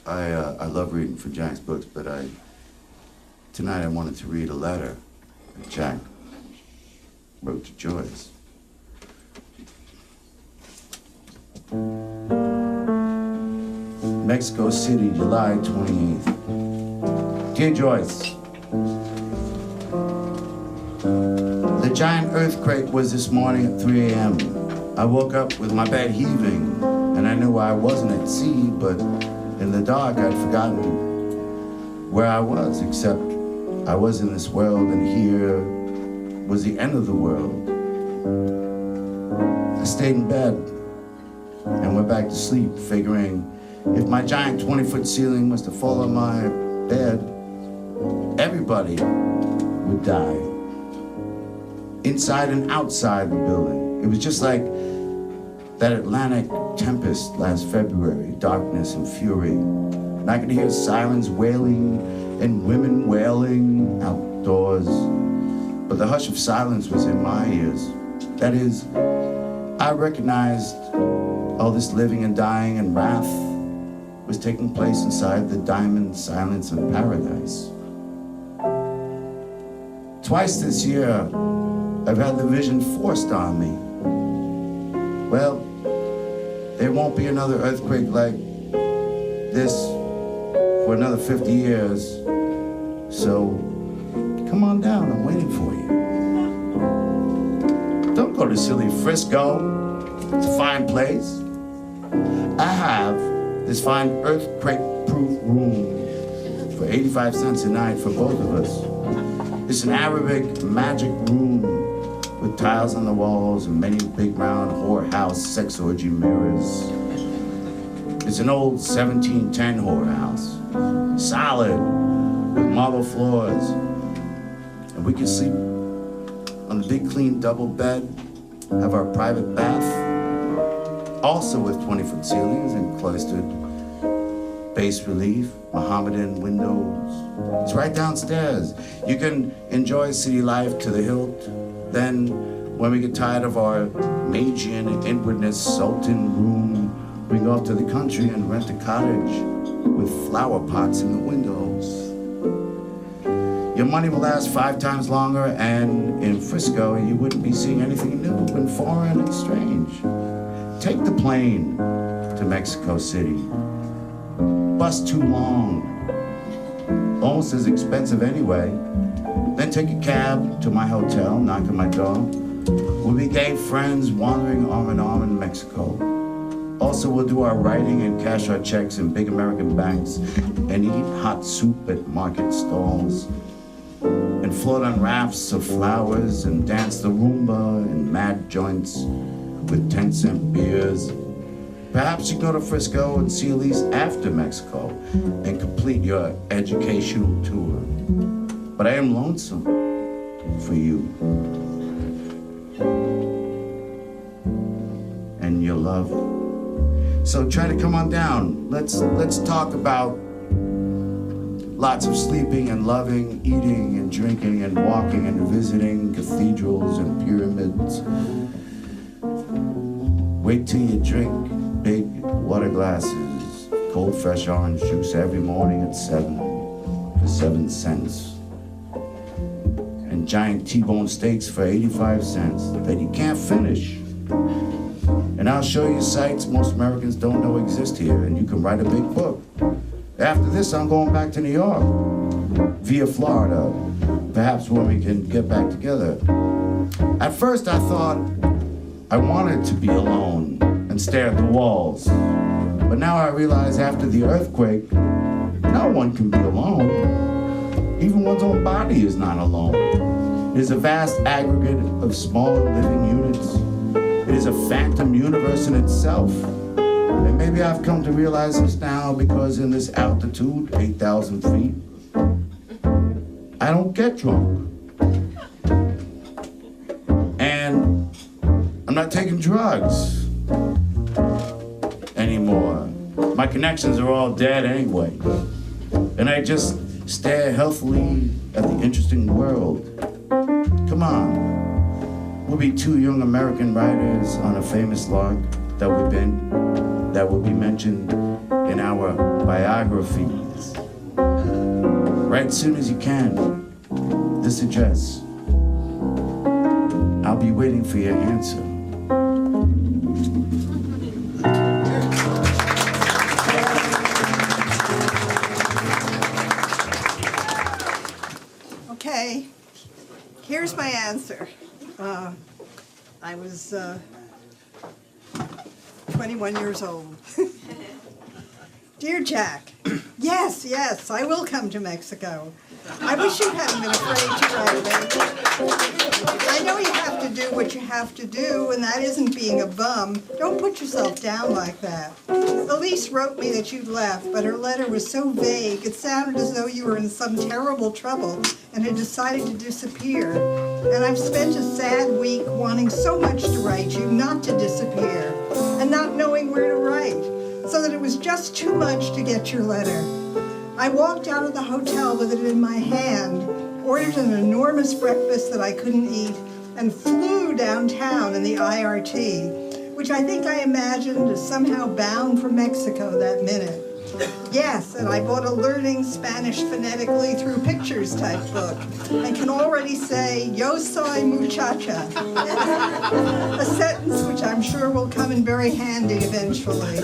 I love reading for Jack's books, but tonight I wanted to read a letter that Jack wrote to Joyce. Mexico City, July 28th. Dear Joyce, the giant earthquake was this morning at 3 a.m. I woke up with my bed heaving, and I knew I wasn't at sea, but in the dark I'd forgotten where I was, except I was in this world, and here was the end of the world. I stayed in bed and went back to sleep, figuring if my giant 20-foot ceiling was to fall on my bed, everybody would die. Inside and outside the building. It was just like that Atlantic tempest last February, darkness and fury. And I could hear sirens wailing and women wailing outdoors. But the hush of silence was in my ears. That is, I recognized all this living and dying and wrath was taking place inside the diamond silence of paradise. Twice this year, I've had the vision forced on me. Well, there won't be another earthquake like this for another 50 years. So, come on down, I'm waiting for you. Don't go to silly Frisco. It's a fine place. I have this fine earthquake-proof room for 85 cents a night for both of us. It's an Arabic magic room with tiles on the walls and many big round whorehouse sex orgy mirrors. It's an old 1710 whorehouse, solid, with marble floors. And we can sleep on the big clean double bed, have our private bath, also with 20-foot ceilings and cloistered bas relief, Mohammedan windows. It's right downstairs. You can enjoy city life to the hilt. Then, when we get tired of our Magian inwardness Sultan room, we go off to the country and rent a cottage with flower pots in the windows. Your money will last 5 times longer, and in Frisco, you wouldn't be seeing anything new and foreign and strange. Take the plane to Mexico City. Bus too long, almost as expensive anyway. Then take a cab to my hotel, knock on my door. We'll be gay friends wandering arm in arm in Mexico. Also, we'll do our writing and cash our checks in big American banks and eat hot soup at market stalls and float on rafts of flowers and dance the Roomba in mad joints with 10-cent beers. Perhaps you go to Frisco and see Elise after Mexico and complete your educational tour. But I am lonesome for you and your love. So try to come on down. Let's talk about lots of sleeping and loving, eating and drinking and walking and visiting cathedrals and pyramids. Wait till you drink big water glasses, cold fresh orange juice every morning at 7 for 7 cents. And giant T-bone steaks for 85 cents that you can't finish. And I'll show you sites most Americans don't know exist here, and you can write a big book. After this, I'm going back to New York, via Florida, perhaps when we can get back together. At first, I thought I wanted to be alone and stare at the walls. But now I realize after the earthquake, no one can be alone. Even one's own body is not alone. It is a vast aggregate of small living units. It is a phantom universe in itself. And maybe I've come to realize this now because in this altitude, 8,000 feet, I don't get drunk. And I'm not taking drugs anymore. My connections are all dead anyway. And I just stare healthily at the interesting world. Come on. We'll be 2 young American writers on a famous log that will be mentioned in in our biographies. Write as soon as you can. This address. I'll be waiting for your answer. Okay, here's my answer. I was 21 years old. Dear Jack, yes, I will come to Mexico. I wish you hadn't been afraid to write me. I know you have to do what you have to do, and that isn't being a bum. Don't put yourself down like that. Elise wrote me that you'd left, but her letter was so vague, it sounded as though you were in some terrible trouble and had decided to disappear. And I've spent a sad week wanting so much to write you not to disappear, and not knowing where to write, so that it was just too much to get your letter. I walked out of the hotel with it in my hand, ordered an enormous breakfast that I couldn't eat, and flew downtown in the IRT, which I think I imagined as somehow bound for Mexico that minute. Yes, and I bought a Learning Spanish Phonetically Through Pictures type book, and can already say, "Yo soy muchacha," a sentence which I'm sure will come in very handy eventually.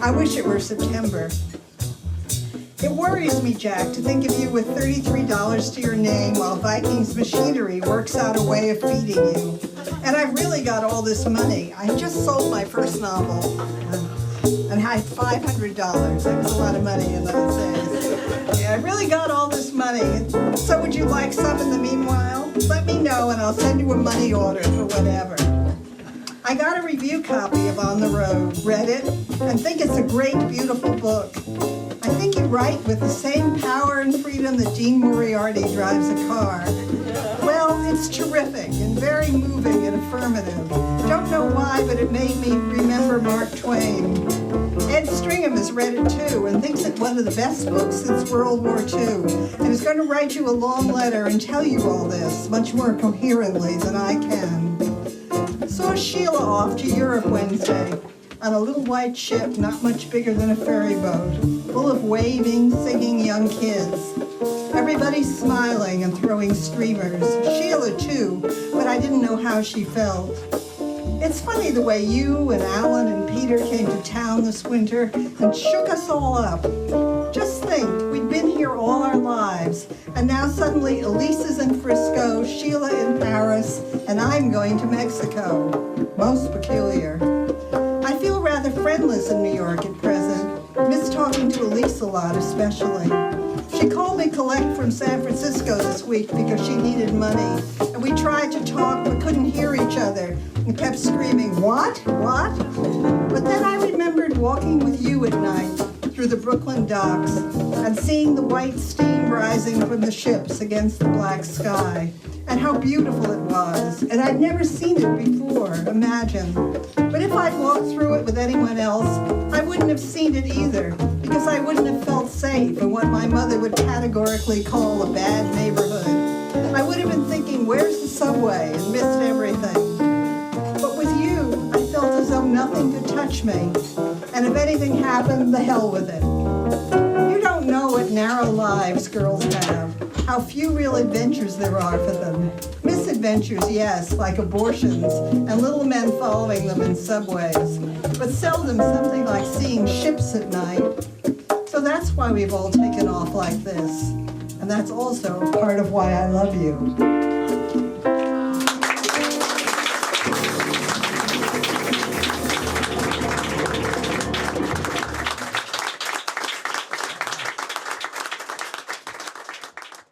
I wish it were September. It worries me, Jack, to think of you with $33 to your name while Viking's Machinery works out a way of feeding you. And I've really got all this money. I just sold my first novel and had $500. That was a lot of money in those days. Yeah, I really got all this money. So would you like some in the meanwhile? Let me know and I'll send you a money order for whatever. I got a review copy of On the Road, read it, and think it's a great, beautiful book. I think you write with the same power and freedom that Dean Moriarty drives a car. Well, it's terrific and very moving and affirmative. Don't know why, but it made me remember Mark Twain. Ed Stringham has read it too and thinks it one of the best books since World War II, and is going to write you a long letter and tell you all this much more coherently than I can. Saw Sheila off to Europe Wednesday on a little white ship not much bigger than a ferry boat, full of waving, singing young kids. Everybody's smiling and throwing streamers. Sheila too, but I didn't know how she felt. It's funny the way you and Alan and Peter came to town this winter and shook us all up. Just think, we'd been here all our lives, and now suddenly Elise is in Frisco, Sheila in Paris, and I'm going to Mexico. Most peculiar. I feel rather friendless in New York at present. Miss talking to Elise a lot, especially. She called me collect from San Francisco this week because she needed money, and we tried to talk but couldn't hear each other and kept screaming, "What? What?" But then I remembered walking with you at night through the Brooklyn docks and seeing the white steam rising from the ships against the black sky, and how beautiful it was, and I'd never seen it before, imagine. But if I'd walked through it with anyone else, I wouldn't have seen it either, because I wouldn't have felt safe in what my mother would categorically call a bad neighborhood. I would have been thinking, where's the subway, and missed everything. But with you, I felt as though nothing could touch me, and if anything happened, the hell with it. You don't know what narrow lives girls have, how few real adventures there are for them. Misadventures, yes, like abortions and little men following them in subways, but seldom something like seeing ships at night. So that's why we've all taken off like this, and that's also part of why I love you.